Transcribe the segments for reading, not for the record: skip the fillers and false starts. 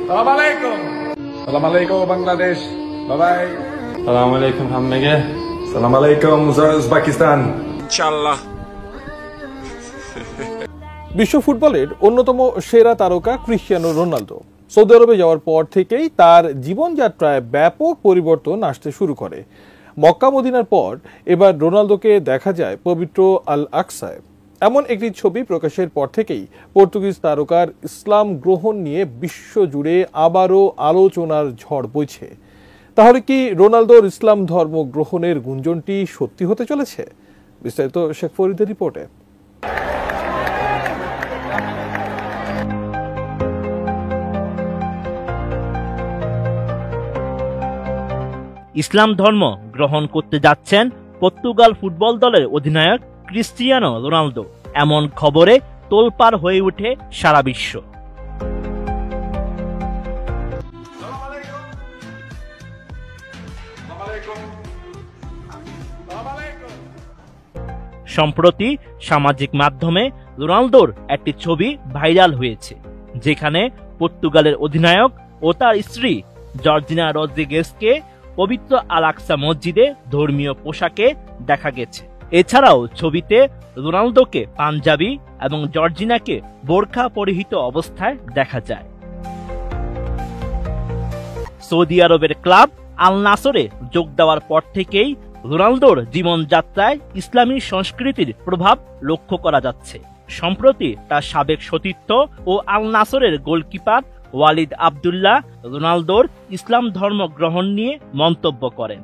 সালাম আলাইকুম। সালাম আলাইকুম বাংলাদেশ। Bye bye. সালাম আলাইকুম হাম্মেগে। সালাম আলাইকুম উজবেকিস্তান। ইনশাআল্লাহ। বিশ্ব ফুটবলের অন্যতম সেরা তারকা ক্রিশ্চিয়ানো রোনালদো সৌদি আরবে যাওয়ার পর থেকেই তার জীবনযাত্রায় ব্যাপক পরিবর্তন আসতে শুরু করে। মক্কা মদিনার পর এবার রোনালদোকে দেখা যায় পবিত্র আল আকসায়। এমন একটি ছবি প্রকাশের পর থেকেই পর্তুগিজ তারকার ইসলাম গ্রহণ নিয়ে বিশ্বজুড়ে আবারও আলোচনার ঝড় বইছে। তাহলে কি রোনালদোর ইসলাম ধর্ম গ্রহণের গুঞ্জনটি সত্যি হতে চলেছে? বিস্তারিত শেখ ফরিদের রিপোর্টে। ইসলাম ধর্ম গ্রহণ করতে যাচ্ছেন পর্তুগাল ফুটবল দলের অধিনায়ক ক্রিস্টিয়ানো রোনালদো। এমন খবরে তোলপাড় হয়ে ওঠে সারা বিশ্ব। সম্প্রতি সামাজিক মাধ্যমে রোনালদোর একটি ছবি ভাইরাল হয়েছে, যেখানে পর্তুগালের অধিনায়ক ও তার স্ত্রী জর্জিনা রদ্রিগেজকে পবিত্র আল আকসা মসজিদে ধর্মীয় পোশাকে দেখা গেছে। এছাড়াও ছবিতে রোনালদোকে পাঞ্জাবি এবং জর্জিনাকে বোরকা পরিহিত অবস্থায় দেখা যায়। সৌদি আরবের ক্লাব আল নাসরে যোগ দেওয়ার পর থেকেই রোনালদোর জীবনযাত্রায় ইসলামী সংস্কৃতির প্রভাব লক্ষ্য করা যাচ্ছে। সম্প্রতি তার সাবেক সতীর্থ ও আল নাসরের গোলকিপার ওয়ালিদ আবদুল্লাহ রোনালদোর ইসলাম ধর্ম গ্রহণ নিয়ে মন্তব্য করেন।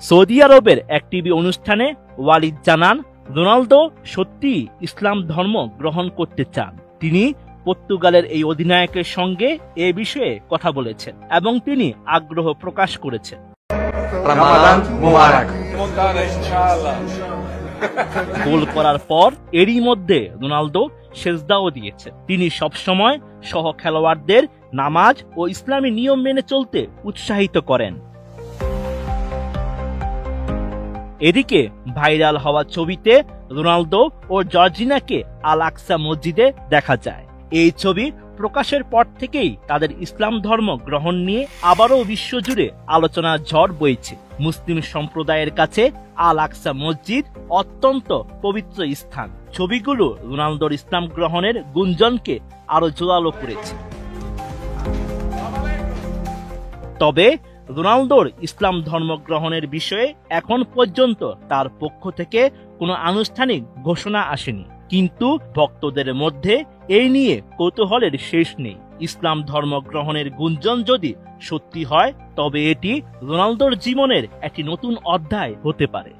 সৌদি আরবের এক টিভি অনুষ্ঠানে ওয়ালিদ জানান, রোনালদো সত্যিই ইসলাম ধর্ম গ্রহণ করতে চান। তিনি পর্তুগালের এই অধিনায়কের সঙ্গে এ বিষয়ে কথা বলেছেন এবং তিনি আগ্রহ প্রকাশ করেছেন। রমাদান মুবারক। ইনশাআল্লাহ। গোল করার পর এরই মধ্যে রোনালদো সেজদাও দিয়েছেন। তিনি সবসময় সহ খেলোয়াড়দের নামাজ ও ইসলামী নিয়ম মেনে চলতে উৎসাহিত করেন। এদিকে ভাইরাল হওয়া ছবিতে রোনালদো ও জর্জিনাকে আল আকসা মসজিদে দেখা যায়। এই ছবি প্রকাশের পর থেকেই তাদের ইসলাম ধর্ম গ্রহণ নিয়ে আবারও বিশ্বজুড়ে আলোচনার ঝড় বইছে। মুসলিম সম্প্রদায়ের কাছে আল আকসা মসজিদ অত্যন্ত পবিত্র স্থান। ছবিগুলো রোনালদোর ইসলাম গ্রহণের গুঞ্জনকে আরো জোরালো করেছে। তবে রোনালদোর ইসলাম ধর্ম গ্রহণের বিষয়ে এখন পর্যন্ত তার পক্ষ থেকে কোনো আনুষ্ঠানিক ঘোষণা আসেনি, কিন্তু ভক্তদের মধ্যে এই নিয়ে কৌতূহলের শেষ নেই। ইসলাম ধর্ম গ্রহণের গুঞ্জন যদি সত্যি হয়, তবে এটি রোনালদোর জীবনের একটি নতুন অধ্যায় হতে পারে।